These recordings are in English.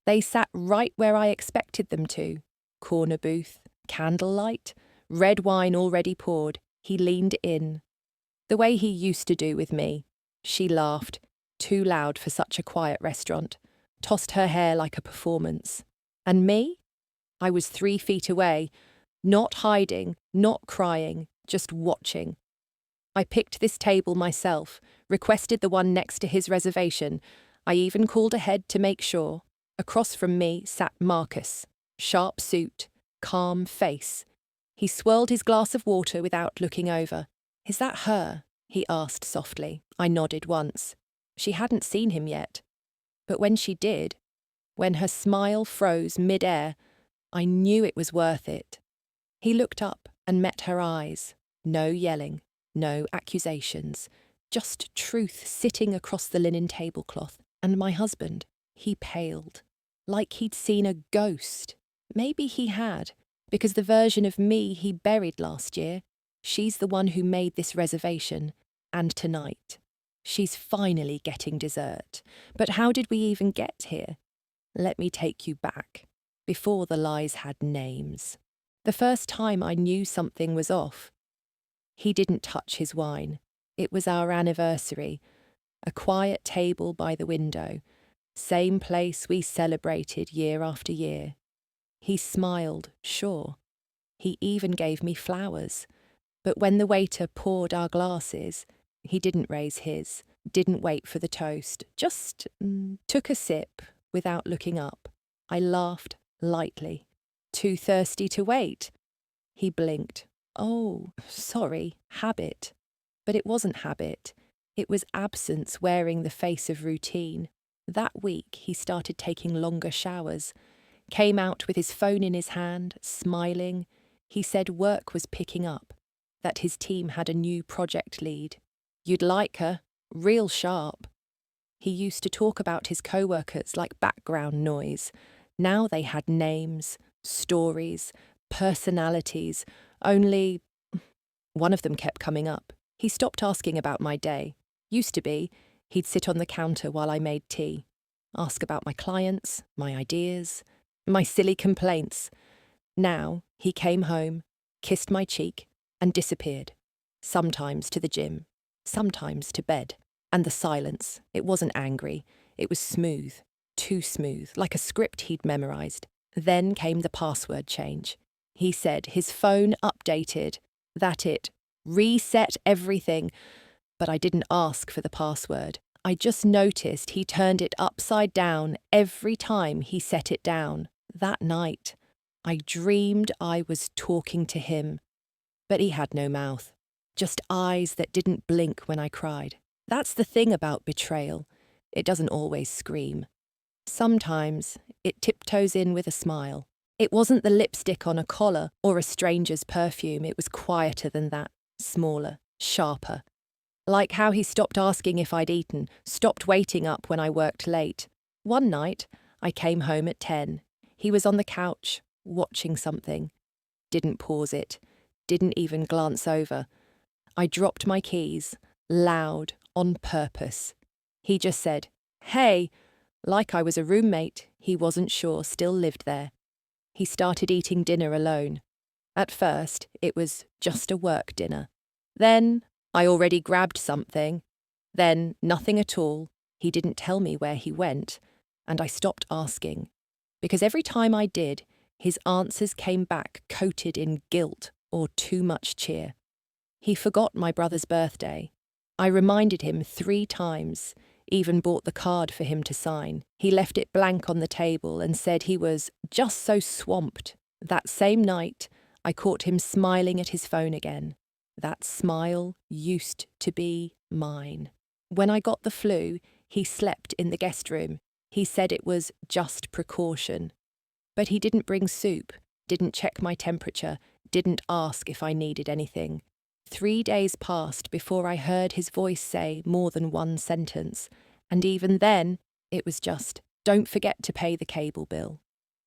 They sat right where I expected them to. Corner booth, candlelight, red wine already poured. He leaned in. The way he used to do with me. She laughed, too loud for such a quiet restaurant, tossed her hair like a performance. And me? I was 3 feet away, not hiding, not crying, just watching. I picked this table myself, requested the one next to his reservation. I even called ahead to make sure. Across from me sat Marcus, sharp suit, calm face. He swirled his glass of water without looking over. "Is that her?" he asked softly. I nodded once. She hadn't seen him yet. But when she did, when her smile froze mid-air, I knew it was worth it. He looked up and met her eyes. No yelling, no accusations, just truth sitting across the linen tablecloth. And my husband, he paled, like he'd seen a ghost. Maybe he had, because the version of me he buried last year, she's the one who made this reservation, and tonight. She's finally getting dessert. But how did we even get here? Let me take you back, before the lies had names. The first time I knew something was off. He didn't touch his wine. It was our anniversary, a quiet table by the window, same place we celebrated year after year. He smiled, sure. He even gave me flowers. But when the waiter poured our glasses, he didn't raise his, didn't wait for the toast, just took a sip without looking up. I laughed lightly. "Too thirsty to wait?" He blinked. "Oh, sorry, habit." But it wasn't habit. It was absence wearing the face of routine. That week, he started taking longer showers, came out with his phone in his hand, smiling. He said work was picking up, that his team had a new project lead. "You'd like her, real sharp." He used to talk about his co-workers like background noise. Now they had names, stories, personalities, only one of them kept coming up. He stopped asking about my day. Used to be, he'd sit on the counter while I made tea, ask about my clients, my ideas, my silly complaints. Now, he came home, kissed my cheek, and disappeared. Sometimes to the gym, sometimes to bed. And the silence, it wasn't angry, it was smooth, too smooth, like a script he'd memorized. Then came the password change. He said his phone updated, that it reset everything, but I didn't ask for the password. I just noticed he turned it upside down every time he set it down. That night, I dreamed I was talking to him, but he had no mouth, just eyes that didn't blink when I cried. That's the thing about betrayal. It doesn't always scream. Sometimes it tiptoes in with a smile. It wasn't the lipstick on a collar or a stranger's perfume. It was quieter than that, smaller, sharper. Like how he stopped asking if I'd eaten, stopped waiting up when I worked late. One night, I came home at 10. He was on the couch, watching something. Didn't pause it, didn't even glance over. I dropped my keys, loud, on purpose. He just said, "Hey," like I was a roommate he wasn't sure still lived there. He started eating dinner alone. At first, it was just a work dinner. Then, I already grabbed something. Then, nothing at all. He didn't tell me where he went, and I stopped asking. Because every time I did, his answers came back coated in guilt or too much cheer. He forgot my brother's birthday. I reminded him 3 times, even bought the card for him to sign. He left it blank on the table and said he was just so swamped. That same night, I caught him smiling at his phone again. That smile used to be mine. When I got the flu, he slept in the guest room. He said it was just precaution. But he didn't bring soup, didn't check my temperature, didn't ask if I needed anything. 3 days passed before I heard his voice say more than one sentence, and even then, it was just, "Don't forget to pay the cable bill."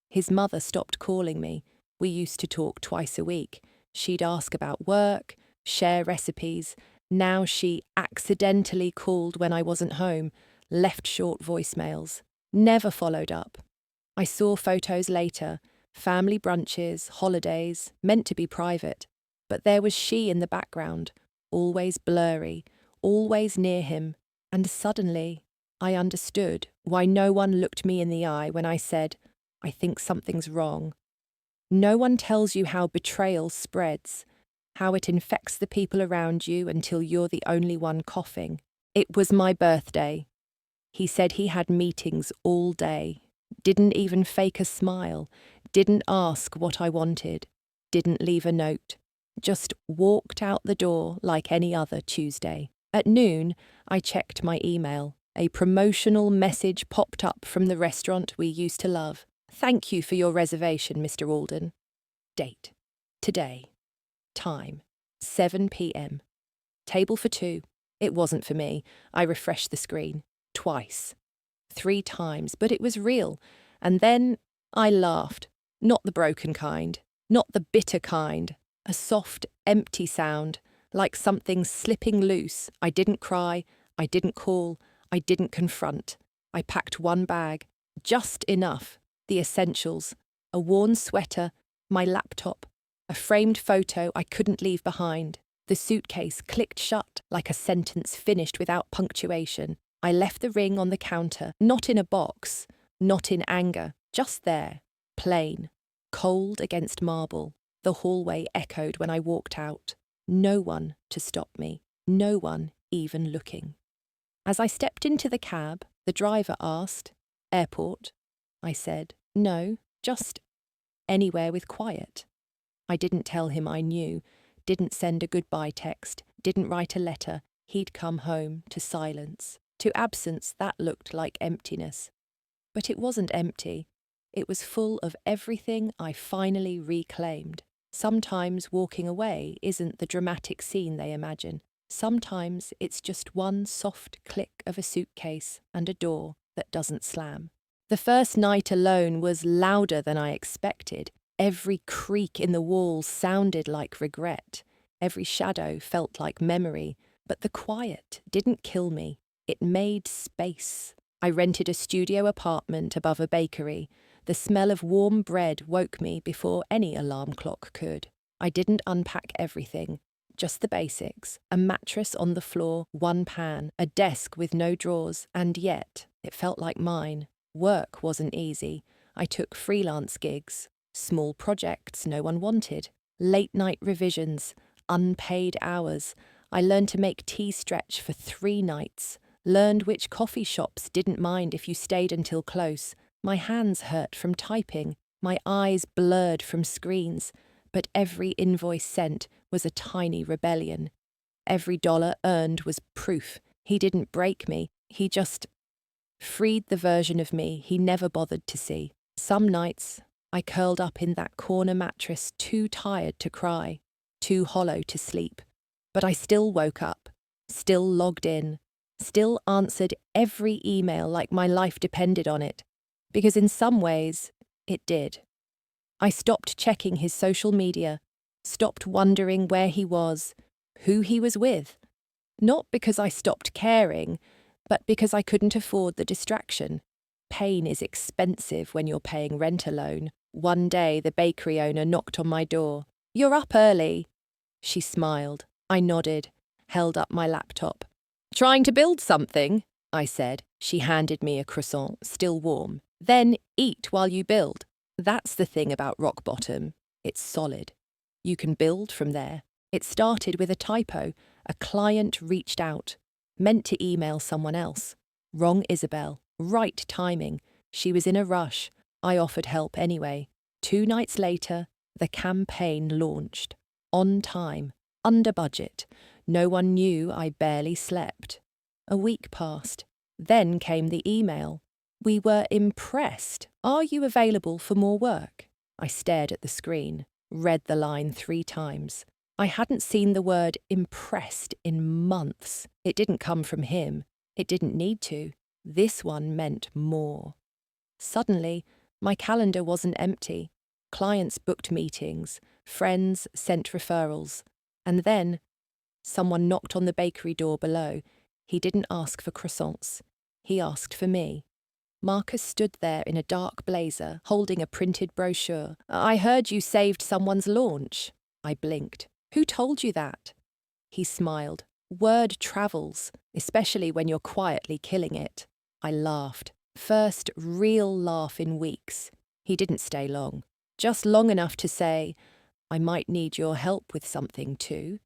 His mother stopped calling me. We used to talk twice a week. She'd ask about work, share recipes. Now she accidentally called when I wasn't home, left short voicemails, never followed up. I saw photos later, family brunches, holidays, meant to be private, but there was she in the background, always blurry, always near him, and suddenly I understood why no one looked me in the eye when I said, "I think something's wrong." No one tells you how betrayal spreads, how it infects the people around you until you're the only one coughing. It was my birthday. He said he had meetings all day, didn't even fake a smile, didn't ask what I wanted, didn't leave a note, just walked out the door like any other Tuesday. At noon, I checked my email. A promotional message popped up from the restaurant we used to love. "Thank you for your reservation, Mr. Alden." Date: today. Time: 7 p.m. Table for two. It wasn't for me. I refreshed the screen. Twice. 3 times, but it was real. And then I laughed. Not the broken kind. Not the bitter kind. A soft, empty sound, like something slipping loose. I didn't cry. I didn't call. I didn't confront. I packed one bag. Just enough. The essentials. A worn sweater, my laptop, a framed photo I couldn't leave behind. The suitcase clicked shut like a sentence finished without punctuation. I left the ring on the counter, not in a box, not in anger, just there, plain, cold against marble. The hallway echoed when I walked out. No one to stop me, no one even looking. As I stepped into the cab, the driver asked, "Airport?" I said, "No, just anywhere with quiet." I didn't tell him I knew, didn't send a goodbye text, didn't write a letter. He'd come home to silence, to absence that looked like emptiness. But it wasn't empty. It was full of everything I finally reclaimed. Sometimes walking away isn't the dramatic scene they imagine. Sometimes it's just one soft click of a suitcase and a door that doesn't slam. The first night alone was louder than I expected. Every creak in the walls sounded like regret. Every shadow felt like memory. But the quiet didn't kill me. It made space. I rented a studio apartment above a bakery. The smell of warm bread woke me before any alarm clock could. I didn't unpack everything, just the basics. A mattress on the floor, one pan, a desk with no drawers, and yet it felt like mine. Work wasn't easy. I took freelance gigs, small projects no one wanted, late-night revisions, unpaid hours. I learned to make tea stretch for 3 nights, learned which coffee shops didn't mind if you stayed until close. My hands hurt from typing, my eyes blurred from screens, but every invoice sent was a tiny rebellion. Every dollar earned was proof. He didn't break me, he just freed the version of me he never bothered to see. Some nights, I curled up in that corner mattress too tired to cry, too hollow to sleep. But I still woke up, still logged in, still answered every email like my life depended on it, because in some ways, it did. I stopped checking his social media, stopped wondering where he was, who he was with. Not because I stopped caring, but because I couldn't afford the distraction. Pain is expensive when you're paying rent alone. One day, the bakery owner knocked on my door. "You're up early." She smiled. I nodded, held up my laptop. "Trying to build something?" I said. She handed me a croissant, still warm. "Then eat while you build." That's the thing about rock bottom. It's solid. You can build from there. It started with a typo. A client reached out, meant to email someone else. Wrong Isabel. Right timing. She was in a rush. I offered help anyway. 2 nights later, the campaign launched. On time. Under budget. No one knew I barely slept. A week passed. Then came the email. "We were impressed. Are you available for more work?" I stared at the screen, read the line 3 times. I hadn't seen the word impressed in months. It didn't come from him. It didn't need to. This one meant more. Suddenly, my calendar wasn't empty. Clients booked meetings, friends sent referrals, and then someone knocked on the bakery door below. He didn't ask for croissants. He asked for me. Marcus stood there in a dark blazer, holding a printed brochure. "I heard you saved someone's launch." I blinked. "Who told you that?" He smiled. "Word travels, especially when you're quietly killing it." I laughed. First real laugh in weeks. He didn't stay long. Just long enough to say, "I might need your help with something too."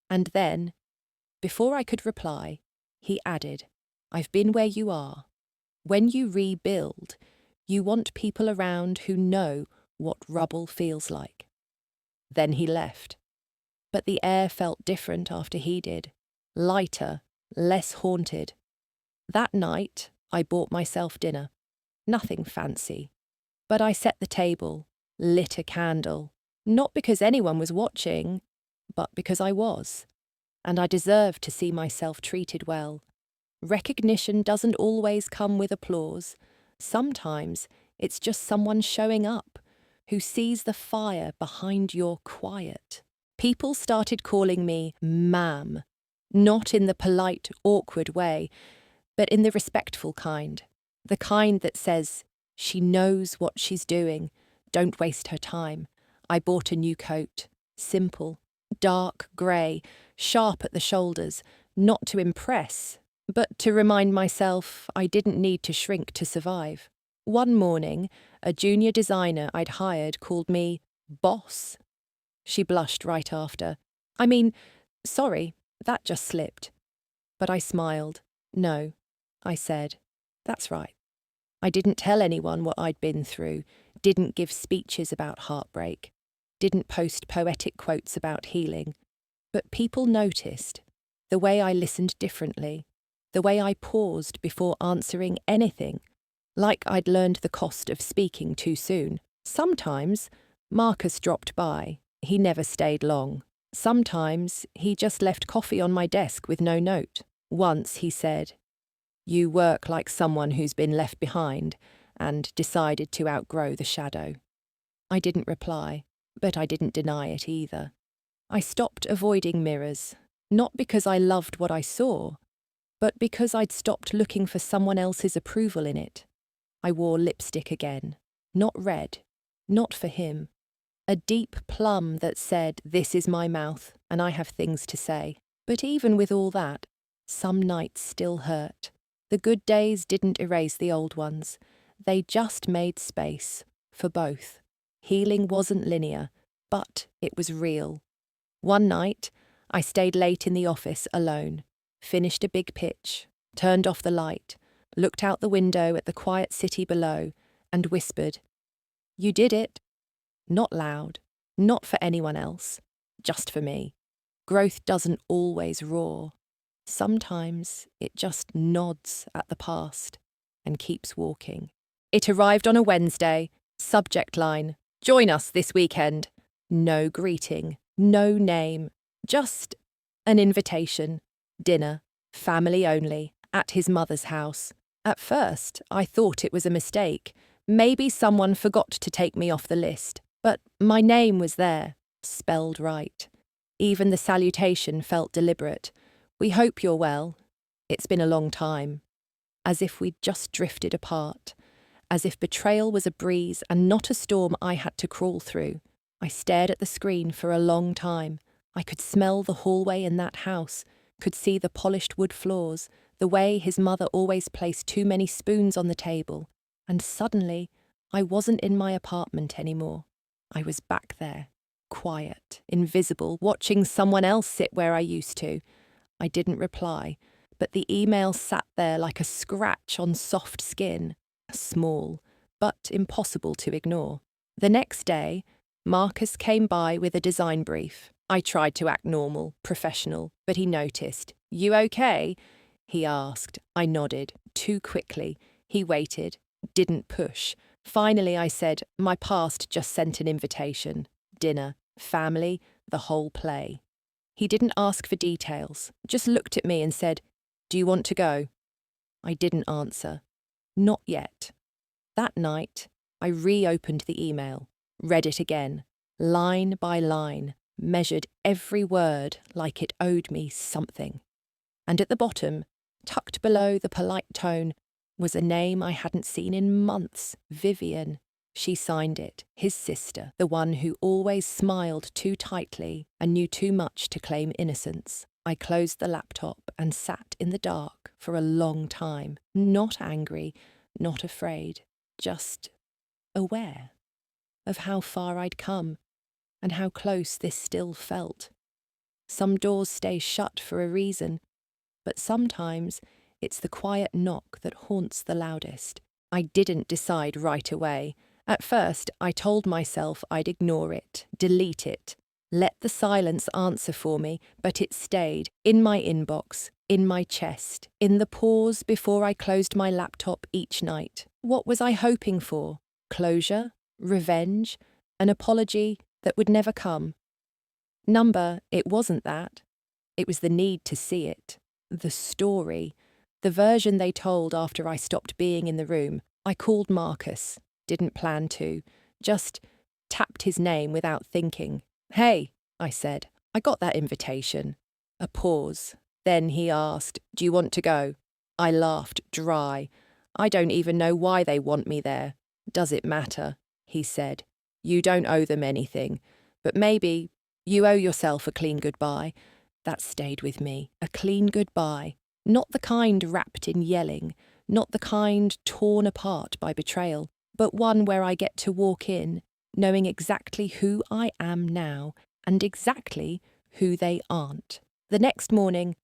And then, before I could reply, he added, "I've been where you are. When you rebuild, you want people around who know what rubble feels like." Then he left. But the air felt different after he did. Lighter, less haunted. That night, I bought myself dinner. Nothing fancy. But I set the table, lit a candle. Not because anyone was watching, but because I was. And I deserved to see myself treated well. Recognition doesn't always come with applause. Sometimes it's just someone showing up who sees the fire behind your quiet. People started calling me ma'am, not in the polite, awkward way, but in the respectful kind. The kind that says, "She knows what she's doing, don't waste her time." I bought a new coat. Simple, dark grey, sharp at the shoulders, not to impress, but to remind myself I didn't need to shrink to survive. One morning, a junior designer I'd hired called me boss. She blushed right after. "I mean, sorry, that just slipped." But I smiled. "No," I said. "That's right." I didn't tell anyone what I'd been through, didn't give speeches about heartbreak, didn't post poetic quotes about healing. But people noticed the way I listened differently, the way I paused before answering anything, like I'd learned the cost of speaking too soon. Sometimes Marcus dropped by. He never stayed long. Sometimes he just left coffee on my desk with no note. Once he said, "You work like someone who's been left behind and decided to outgrow the shadow." I didn't reply, but I didn't deny it either. I stopped avoiding mirrors, not because I loved what I saw, but because I'd stopped looking for someone else's approval in it. I wore lipstick again. Not red, not for him. A deep plum that said, "This is my mouth, and I have things to say." But even with all that, some nights still hurt. The good days didn't erase the old ones. They just made space for both. Healing wasn't linear, but it was real. One night, I stayed late in the office alone, finished a big pitch, turned off the light, looked out the window at the quiet city below, and whispered, "You did it." Not loud, not for anyone else, just for me. Growth doesn't always roar. Sometimes it just nods at the past and keeps walking. It arrived on a Wednesday. Subject line, "Join us this weekend." No greeting, no name, just an invitation. Dinner, family only, at his mother's house. At first, I thought it was a mistake. Maybe someone forgot to take me off the list. But my name was there, spelled right. Even the salutation felt deliberate. "We hope you're well. It's been a long time." As if we'd just drifted apart. As if betrayal was a breeze and not a storm I had to crawl through. I stared at the screen for a long time. I could smell the hallway in that house, could see the polished wood floors, the way his mother always placed too many spoons on the table. And suddenly, I wasn't in my apartment anymore. I was back there, quiet, invisible, watching someone else sit where I used to. I didn't reply, but the email sat there like a scratch on soft skin, small, but impossible to ignore. The next day, Marcus came by with a design brief. I tried to act normal, professional, but he noticed. "You okay?" he asked. I nodded, too quickly. He waited, didn't push. Finally, I said, "My past just sent an invitation. Dinner, family, the whole play." He didn't ask for details, just looked at me and said, "Do you want to go?" I didn't answer. Not yet. That night, I reopened the email, read it again, line by line, measured every word like it owed me something. And at the bottom, tucked below the polite tone, was a name I hadn't seen in months. Vivian. She signed it, his sister, the one who always smiled too tightly and knew too much to claim innocence. I closed the laptop and sat in the dark for a long time, not angry, not afraid, just aware of how far I'd come and how close this still felt. Some doors stay shut for a reason, but sometimes it's the quiet knock that haunts the loudest. I didn't decide right away. At first, I told myself I'd ignore it, delete it, let the silence answer for me, but it stayed in my inbox, in my chest, in the pause before I closed my laptop each night. What was I hoping for? Closure? Revenge? An apology that would never come? It wasn't that. It was the need to see it. The story. The version they told after I stopped being in the room. I called Marcus. Didn't plan to. Just tapped his name without thinking. "Hey," I said. "I got that invitation." A pause. Then he asked, "Do you want to go?" I laughed dry. "I don't even know why they want me there." "Does it matter?" he said. "You don't owe them anything. But maybe you owe yourself a clean goodbye." That stayed with me. A clean goodbye. Not the kind wrapped in yelling, not the kind torn apart by betrayal, but one where I get to walk in, knowing exactly who I am now and exactly who they aren't. The next morning,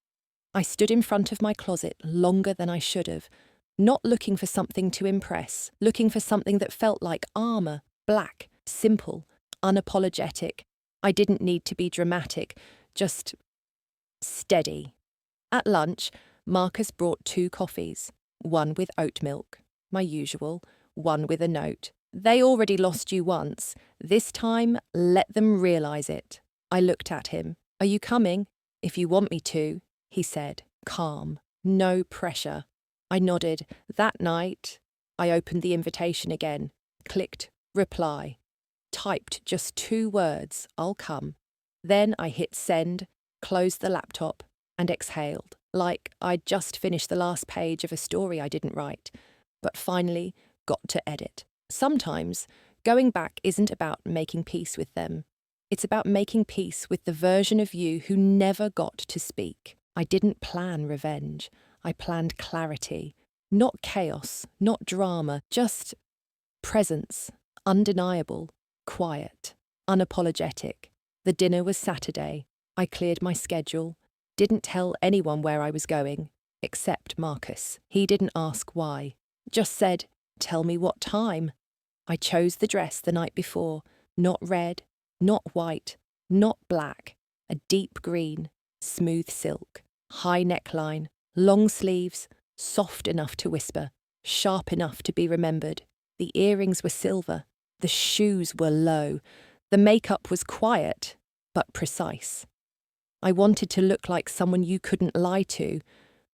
I stood in front of my closet longer than I should have, not looking for something to impress, looking for something that felt like armor, black, simple, unapologetic. I didn't need to be dramatic, just steady. At lunch, Marcus brought 2 coffees, one with oat milk, my usual, one with a note. "They already lost you once. This time, let them realize it." I looked at him. "Are you coming?" "If you want me to," he said, calm, no pressure. I nodded. That night, I opened the invitation again, clicked reply, typed just 2 words, "I'll come." Then I hit send, closed the laptop, and exhaled, like I'd just finished the last page of a story I didn't write, but finally got to edit. Sometimes, going back isn't about making peace with them. It's about making peace with the version of you who never got to speak. I didn't plan revenge. I planned clarity. Not chaos, not drama, just presence, undeniable, quiet, unapologetic. The dinner was Saturday. I cleared my schedule, didn't tell anyone where I was going, except Marcus. He didn't ask why, just said, "Tell me what time." I chose the dress the night before, not red, not white, not black, a deep green, smooth silk, high neckline, long sleeves, soft enough to whisper, sharp enough to be remembered. The earrings were silver, the shoes were low, the makeup was quiet, but precise. I wanted to look like someone you couldn't lie to,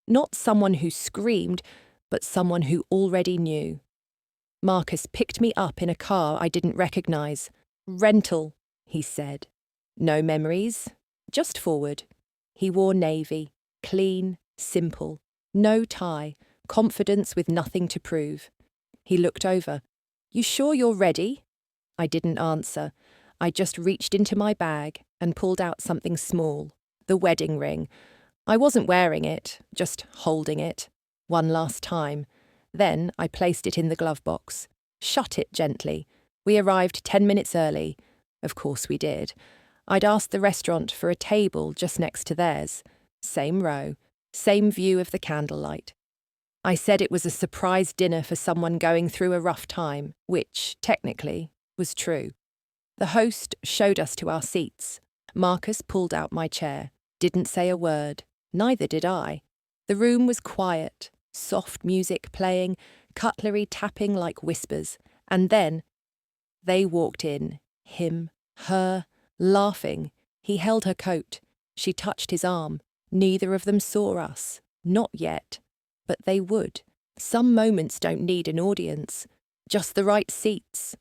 not someone who screamed, but someone who already knew. Marcus picked me up in a car I didn't recognize. "Rental," he said. "No memories, just forward." He wore navy, clean, simple, no tie, confidence with nothing to prove. He looked over. "You sure you're ready?" I didn't answer. I just reached into my bag and pulled out something small, the wedding ring. I wasn't wearing it, just holding it. One last time. Then I placed it in the glove box. Shut it gently. We arrived 10 minutes early. Of course we did. I'd asked the restaurant for a table just next to theirs. Same row, same view of the candlelight. I said it was a surprise dinner for someone going through a rough time, which, technically, was true. The host showed us to our seats. Marcus pulled out my chair, didn't say a word, neither did I. The room was quiet, soft music playing, cutlery tapping like whispers, and then they walked in, him, her, laughing. He held her coat. She touched his arm. Neither of them saw us. Not yet. But they would. Some moments don't need an audience. Just the right seats.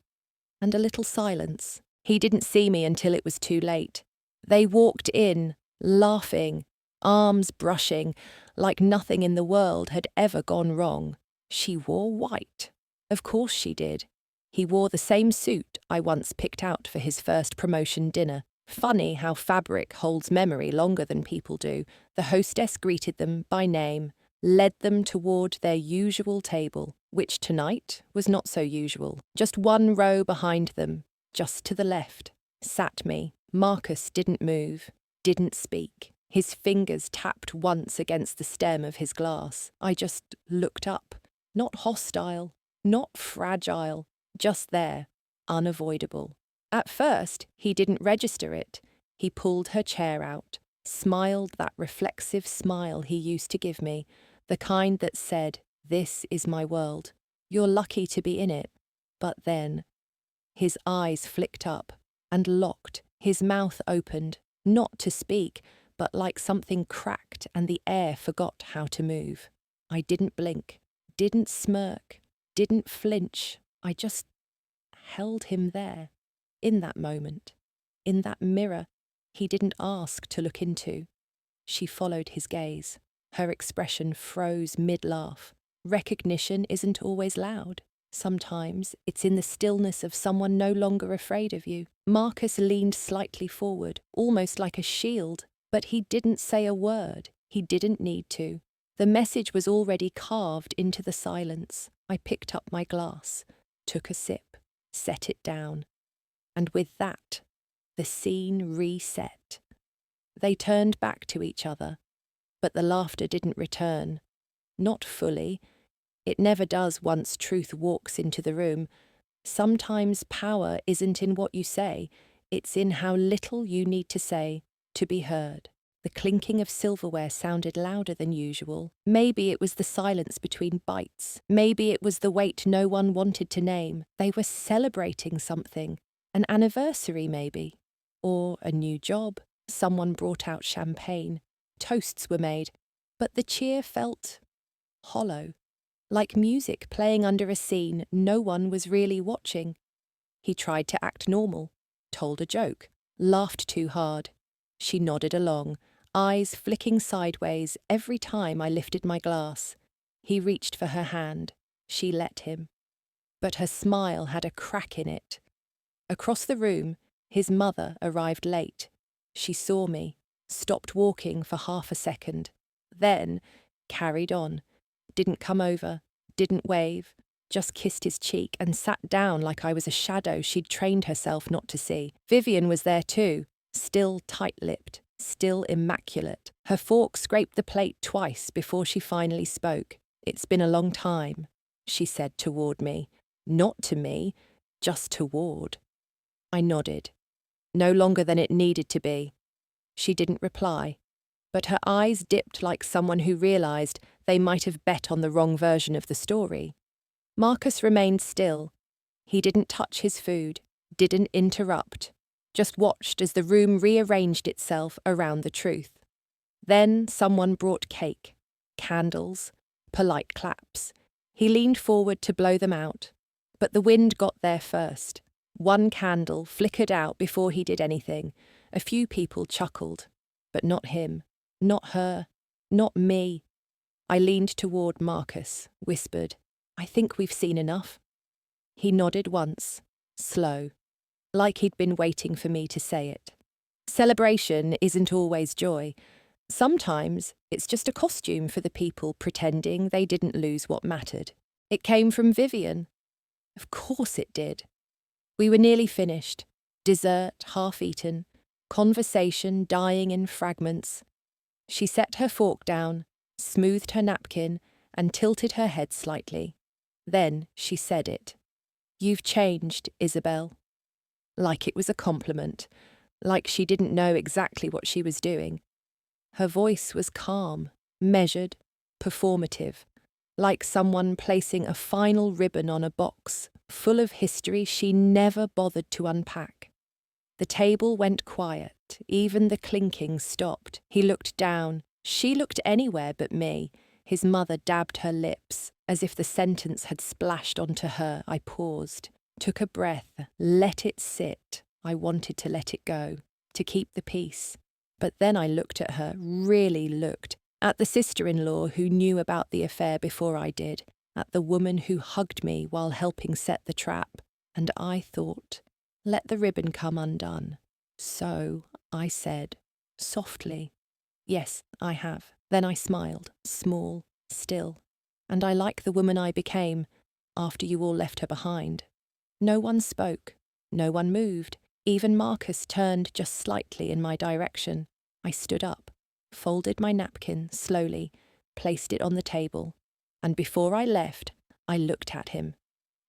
And a little silence. He didn't see me until it was too late. They walked in, laughing, arms brushing, like nothing in the world had ever gone wrong. She wore white. Of course she did. He wore the same suit I once picked out for his first promotion dinner. Funny how fabric holds memory longer than people do. The hostess greeted them by name, led them toward their usual table, which tonight was not so usual. Just one row behind them, just to the left, sat me. Marcus didn't move, didn't speak. His fingers tapped once against the stem of his glass. I just looked up. Not hostile, not fragile, just there, unavoidable. At first, he didn't register it. He pulled her chair out, smiled that reflexive smile he used to give me, the kind that said, "This is my world. You're lucky to be in it." But then, his eyes flicked up and locked, his mouth opened, not to speak, but like something cracked and the air forgot how to move. I didn't blink, didn't smirk, didn't flinch. I just held him there, in that moment, in that mirror he didn't ask to look into. She followed his gaze. Her expression froze mid-laugh. Recognition isn't always loud. Sometimes it's in the stillness of someone no longer afraid of you. Marcus leaned slightly forward, almost like a shield, but he didn't say a word. He didn't need to. The message was already carved into the silence. I picked up my glass, took a sip, set it down. And with that, the scene reset. They turned back to each other, but the laughter didn't return. Not fully. It never does once truth walks into the room. Sometimes power isn't in what you say, it's in how little you need to say to be heard. The clinking of silverware sounded louder than usual. Maybe it was the silence between bites. Maybe it was the weight no one wanted to name. They were celebrating something. An anniversary, maybe. Or a new job. Someone brought out champagne. Toasts were made. But the cheer felt hollow. Like music playing under a scene no one was really watching. He tried to act normal, told a joke, laughed too hard. She nodded along, eyes flicking sideways every time I lifted my glass. He reached for her hand. She let him. But her smile had a crack in it. Across the room, his mother arrived late. She saw me, stopped walking for half a second, then carried on. Didn't come over, didn't wave, just kissed his cheek and sat down like I was a shadow she'd trained herself not to see. Vivian was there too, still tight-lipped, still immaculate. Her fork scraped the plate twice before she finally spoke. "It's been a long time," she said toward me. Not to me, just toward. I nodded. No longer than it needed to be. She didn't reply, but her eyes dipped like someone who realized they might have bet on the wrong version of the story. Marcus remained still. He didn't touch his food, didn't interrupt, just watched as the room rearranged itself around the truth. Then someone brought cake, candles, polite claps. He leaned forward to blow them out, but the wind got there first. One candle flickered out before he did anything. A few people chuckled, but not him, not her, not me. I leaned toward Marcus, whispered, "I think we've seen enough." He nodded once, slow, like he'd been waiting for me to say it. Celebration isn't always joy. Sometimes it's just a costume for the people pretending they didn't lose what mattered. It came from Vivian. Of course it did. We were nearly finished. Dessert half-eaten, conversation dying in fragments. She set her fork down, smoothed her napkin, and tilted her head slightly. Then she said it. "You've changed, Isabel." Like it was a compliment, like she didn't know exactly what she was doing. Her voice was calm, measured, performative, like someone placing a final ribbon on a box full of history she never bothered to unpack. The table went quiet, even the clinking stopped. He looked down. She looked anywhere but me. His mother dabbed her lips, as if the sentence had splashed onto her. I paused, took a breath, let it sit. I wanted to let it go, to keep the peace. But then I looked at her, really looked, at the sister-in-law who knew about the affair before I did. at the woman who hugged me while helping set the trap, and I thought, let the ribbon come undone. So I said, softly, yes, I have. Then I smiled, small, still. And I like the woman I became after you all left her behind. No one spoke. No one moved. Even Marcus turned just slightly in my direction. I stood up, folded my napkin slowly, placed it on the table, and before I left, I looked at him.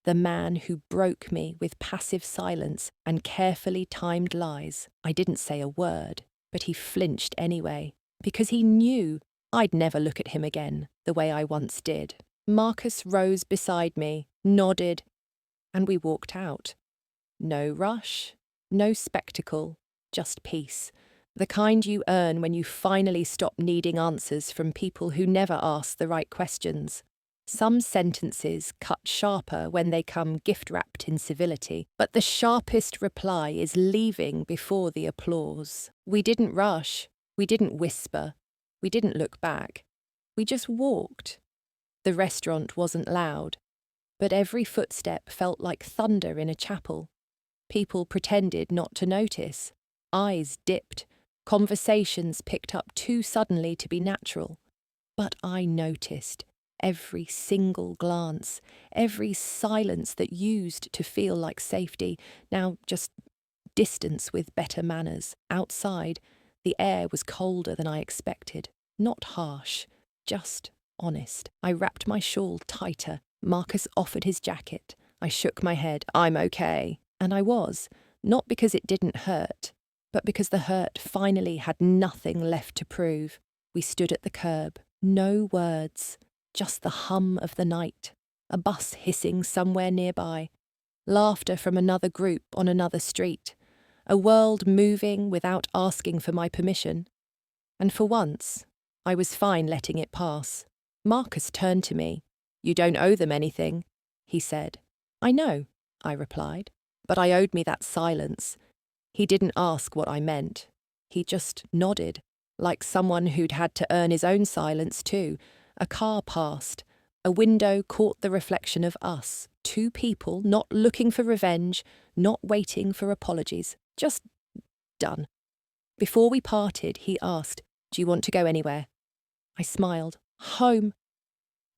The man who broke me with passive silence and carefully timed lies. I didn't say a word, but he flinched anyway, because he knew I'd never look at him again the way I once did. Marcus rose beside me, nodded, and we walked out. No rush, no spectacle, just peace. The kind you earn when you finally stop needing answers from people who never ask the right questions. Some sentences cut sharper when they come gift-wrapped in civility, but the sharpest reply is leaving before the applause. We didn't rush, we didn't whisper, we didn't look back. We just walked. The restaurant wasn't loud, but every footstep felt like thunder in a chapel. People pretended not to notice. Eyes dipped. Conversations picked up too suddenly to be natural. But I noticed. Every single glance, every silence that used to feel like safety, now just distance with better manners. Outside, the air was colder than I expected. Not harsh, just honest. I wrapped my shawl tighter. Marcus offered his jacket. I shook my head. I'm okay. And I was, not because it didn't hurt, but because the hurt finally had nothing left to prove. We stood at the curb. No words. Just the hum of the night, a bus hissing somewhere nearby, laughter from another group on another street, a world moving without asking for my permission. And for once, I was fine letting it pass. Marcus turned to me. You don't owe them anything, he said. I know, I replied, but I owed me that silence. He didn't ask what I meant. He just nodded, like someone who'd had to earn his own silence too. A car passed. A window caught the reflection of us, two people not looking for revenge, not waiting for apologies, just done. Before we parted, he asked, do you want to go anywhere? I smiled. Home.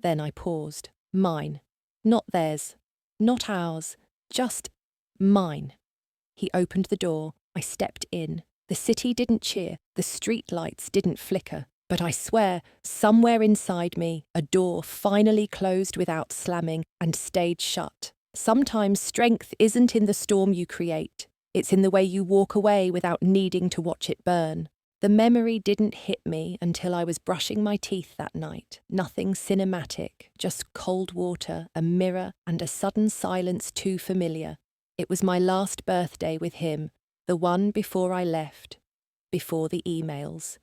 Then I paused. Mine. Not theirs. Not ours. Just mine. He opened the door. I stepped in. The city didn't cheer. The street lights didn't flicker. But I swear, somewhere inside me, a door finally closed without slamming and stayed shut. Sometimes strength isn't in the storm you create. It's in the way you walk away without needing to watch it burn. The memory didn't hit me until I was brushing my teeth that night. Nothing cinematic, just cold water, a mirror, and a sudden silence too familiar. It was my last birthday with him, the one before I left, before the emails.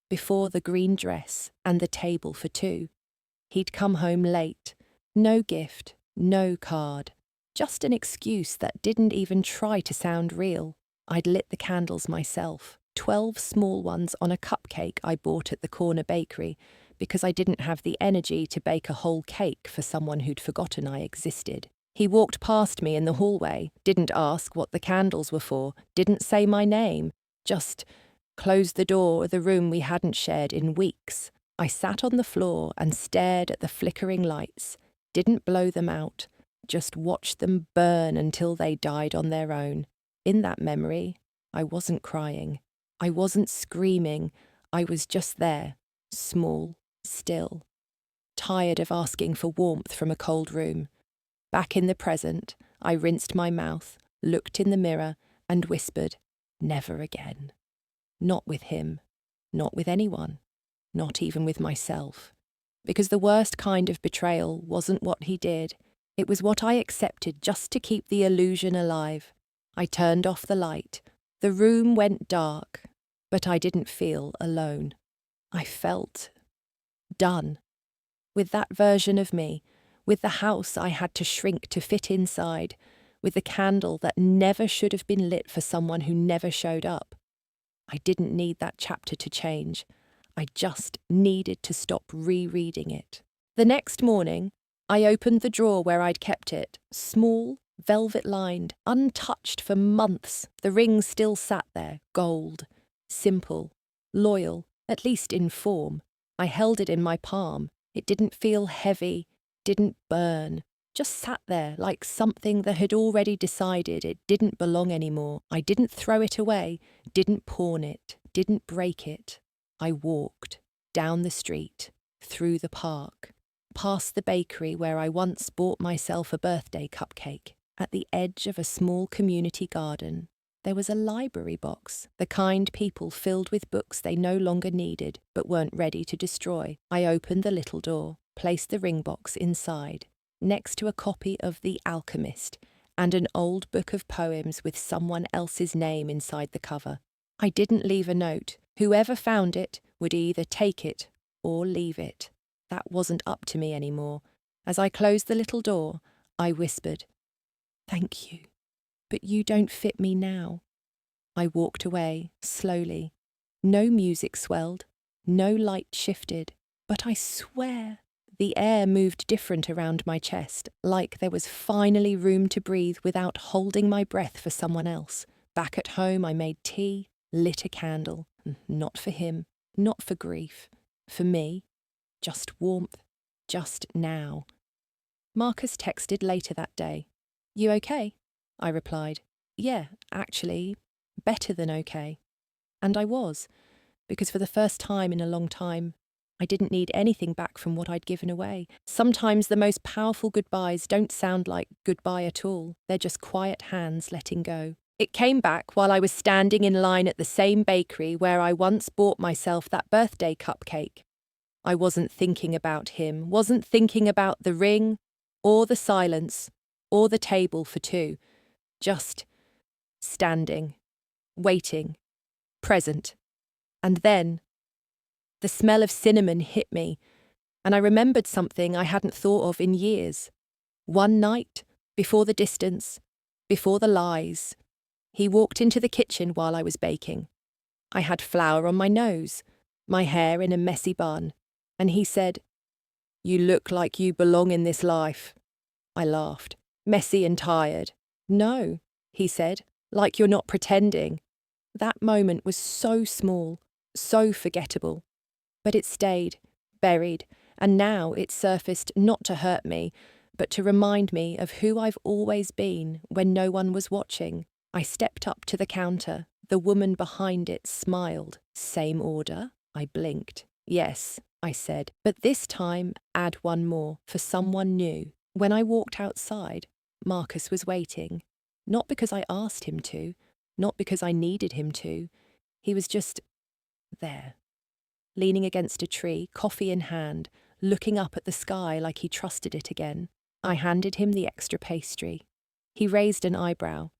Before the green dress and the table for two. He'd come home late. No gift, no card. Just an excuse that didn't even try to sound real. I'd lit the candles myself, 12 small ones on a cupcake I bought at the corner bakery, because I didn't have the energy to bake a whole cake for someone who'd forgotten I existed. He walked past me in the hallway, didn't ask what the candles were for, didn't say my name, just closed the door of the room we hadn't shared in weeks. I sat on the floor and stared at the flickering lights, didn't blow them out, just watched them burn until they died on their own. In that memory, I wasn't crying. I wasn't screaming. I was just there, small, still, tired of asking for warmth from a cold room. Back in the present, I rinsed my mouth, looked in the mirror, and whispered, never again. Not with him, not with anyone, not even with myself. Because the worst kind of betrayal wasn't what he did, it was what I accepted just to keep the illusion alive. I turned off the light. The room went dark, but I didn't feel alone. I felt done. With that version of me, with the house I had to shrink to fit inside, with the candle that never should have been lit for someone who never showed up. I didn't need that chapter to change. I just needed to stop rereading it. The next morning, I opened the drawer where I'd kept it, small, velvet-lined, untouched for months. The ring still sat there, gold, simple, loyal, at least in form. I held it in my palm. It didn't feel heavy, didn't burn, just sat there like something that had already decided it didn't belong anymore. I didn't throw it away, didn't pawn it, didn't break it. I walked down the street, through the park, past the bakery where I once bought myself a birthday cupcake. At the edge of a small community garden, there was a library box, the kind people filled with books they no longer needed but weren't ready to destroy. I opened the little door, placed the ring box inside, next to a copy of The Alchemist and an old book of poems with someone else's name inside the cover. I didn't leave a note. Whoever found it would either take it or leave it. That wasn't up to me anymore. As I closed the little door, I whispered, "Thank you, but you don't fit me now." I walked away, slowly. No music swelled, no light shifted, but I swear the air moved different around my chest, like there was finally room to breathe without holding my breath for someone else. Back at home, I made tea, lit a candle. Not for him, not for grief. For me, just warmth, just now. Marcus texted later that day. "You okay?" I replied. "Yeah, actually, better than okay." And I was, because for the first time in a long time, I didn't need anything back from what I'd given away. Sometimes the most powerful goodbyes don't sound like goodbye at all. They're just quiet hands letting go. It came back while I was standing in line at the same bakery where I once bought myself that birthday cupcake. I wasn't thinking about him, wasn't thinking about the ring, or the silence, or the table for two. Just standing, waiting, present. And then the smell of cinnamon hit me, and I remembered something I hadn't thought of in years. One night, before the distance, before the lies, he walked into the kitchen while I was baking. I had flour on my nose, my hair in a messy bun, and he said, "You look like you belong in this life." I laughed. "Messy and tired." "No," he said, "like you're not pretending." That moment was so small, so forgettable. But it stayed, buried, and now it surfaced not to hurt me, but to remind me of who I've always been when no one was watching. I stepped up to the counter. The woman behind it smiled. "Same order?" I blinked. "Yes," I said, "but this time add one more for someone new." When I walked outside, Marcus was waiting. Not because I asked him to, not because I needed him to. He was just there, leaning against a tree, coffee in hand, looking up at the sky like he trusted it again. I handed him the extra pastry. He raised an eyebrow.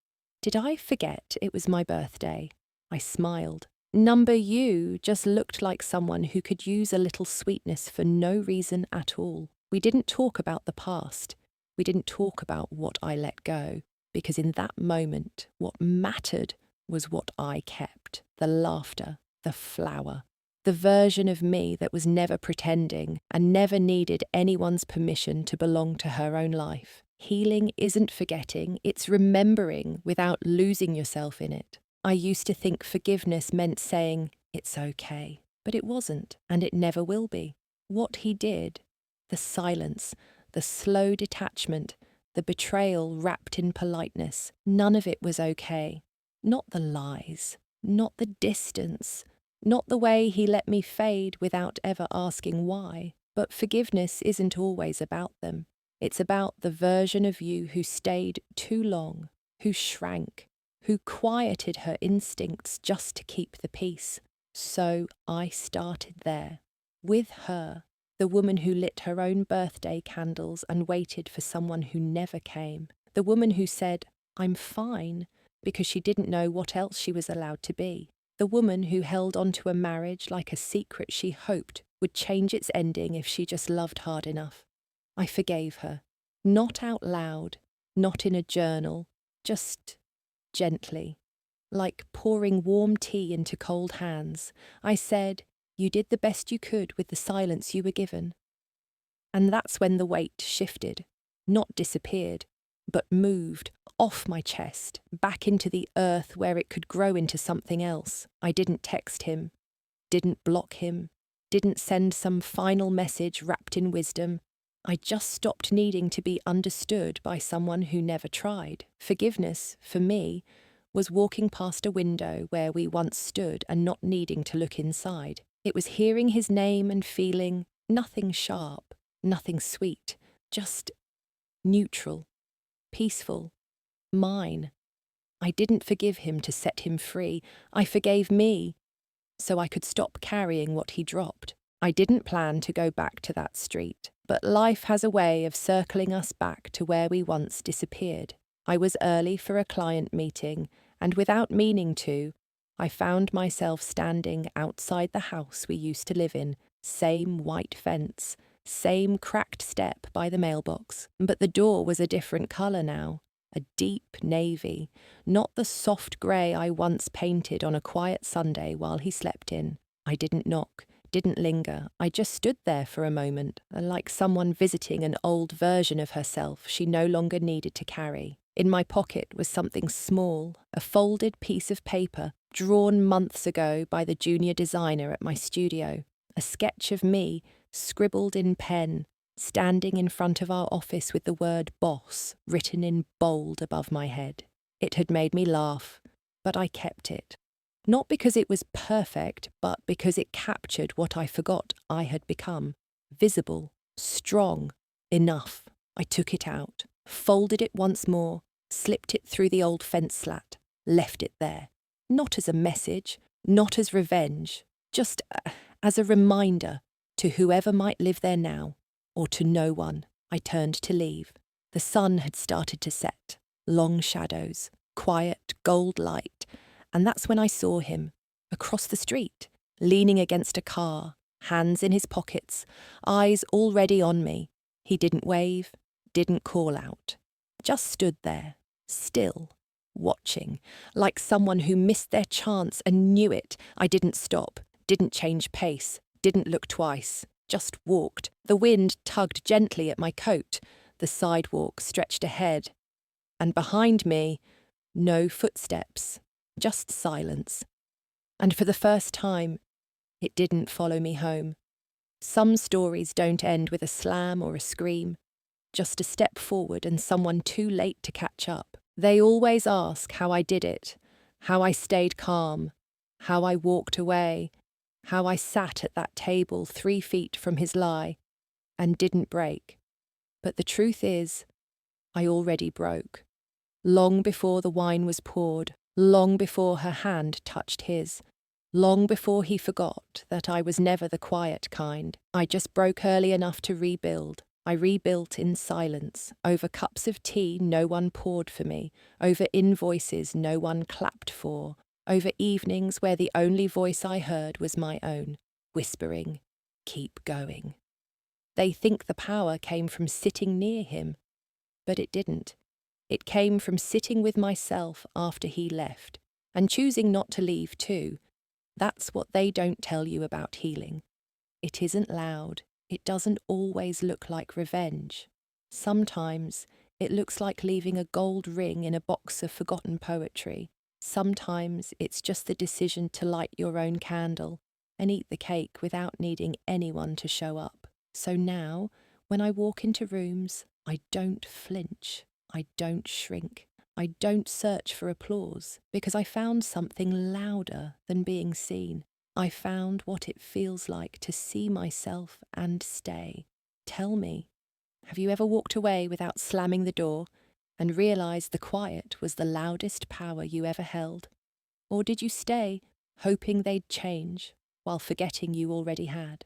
Did I forget it was my birthday? I smiled. Number U just looked like someone who could use a little sweetness for no reason at all. We didn't talk about the past. We didn't talk about what I let go, because in that moment, what mattered was what I kept. The laughter, the flower, the version of me that was never pretending and never needed anyone's permission to belong to her own life. Healing isn't forgetting, it's remembering without losing yourself in it. I used to think forgiveness meant saying, "It's okay," but it wasn't, and it never will be. What he did, the silence, the slow detachment, the betrayal wrapped in politeness, none of it was okay. Not the lies, not the distance, not the way he let me fade without ever asking why. But forgiveness isn't always about them. It's about the version of you who stayed too long, who shrank, who quieted her instincts just to keep the peace. So I started there, with her, the woman who lit her own birthday candles and waited for someone who never came, the woman who said, "I'm fine," because she didn't know what else she was allowed to be, the woman who held onto a marriage like a secret she hoped would change its ending if she just loved hard enough. I forgave her, not out loud, not in a journal, just gently, like pouring warm tea into cold hands. I said, "You did the best you could with the silence you were given." And that's when the weight shifted, not disappeared, but moved off my chest, back into the earth where it could grow into something else. I didn't text him, didn't block him, didn't send some final message wrapped in wisdom. I just stopped needing to be understood by someone who never tried. Forgiveness, for me, was walking past a window where we once stood and not needing to look inside. It was hearing his name and feeling nothing sharp, nothing sweet, just neutral, peaceful, mine. I didn't forgive him to set him free. I forgave me so I could stop carrying what he dropped. I didn't plan to go back to that street, but life has a way of circling us back to where we once disappeared. I was early for a client meeting, and without meaning to, I found myself standing outside the house we used to live in, same white fence, same cracked step by the mailbox, but the door was a different colour now, a deep navy, not the soft grey I once painted on a quiet Sunday while he slept in. I didn't knock, didn't linger. I just stood there for a moment, like someone visiting an old version of herself she no longer needed to carry. In my pocket was something small, a folded piece of paper drawn months ago by the junior designer at my studio, a sketch of me scribbled in pen, standing in front of our office with the word boss written in bold above my head. It had made me laugh, but I kept it. Not because it was perfect, but because it captured what I forgot I had become. Visible, strong, enough. I took it out, folded it once more, slipped it through the old fence slat, left it there. Not as a message, not as revenge, just as a reminder to whoever might live there now, or to no one. I turned to leave. The sun had started to set, long shadows, quiet gold light, and that's when I saw him, across the street, leaning against a car, hands in his pockets, eyes already on me. He didn't wave, didn't call out, just stood there, still, watching, like someone who missed their chance and knew it. I didn't stop, didn't change pace, didn't look twice, just walked. The wind tugged gently at my coat, the sidewalk stretched ahead, and behind me, no footsteps, just silence. And for the first time, it didn't follow me home. Some stories don't end with a slam or a scream, just a step forward and someone too late to catch up. They always ask how I did it, how I stayed calm, how I walked away, how I sat at that table 3 feet from his lie and didn't break. But the truth is, I already broke. Long before the wine was poured, long before her hand touched his, long before he forgot that I was never the quiet kind. I just broke early enough to rebuild. I rebuilt in silence, over cups of tea no one poured for me, over invoices no one clapped for, over evenings where the only voice I heard was my own, whispering, "Keep going." They think the power came from sitting near him, but it didn't. It came from sitting with myself after he left, and choosing not to leave too. That's what they don't tell you about healing. It isn't loud. It doesn't always look like revenge. Sometimes it looks like leaving a gold ring in a box of forgotten poetry. Sometimes it's just the decision to light your own candle and eat the cake without needing anyone to show up. So now, when I walk into rooms, I don't flinch, I don't shrink, I don't search for applause, because I found something louder than being seen. I found what it feels like to see myself and stay. Tell me, have you ever walked away without slamming the door and realised the quiet was the loudest power you ever held? Or did you stay, hoping they'd change, while forgetting you already had?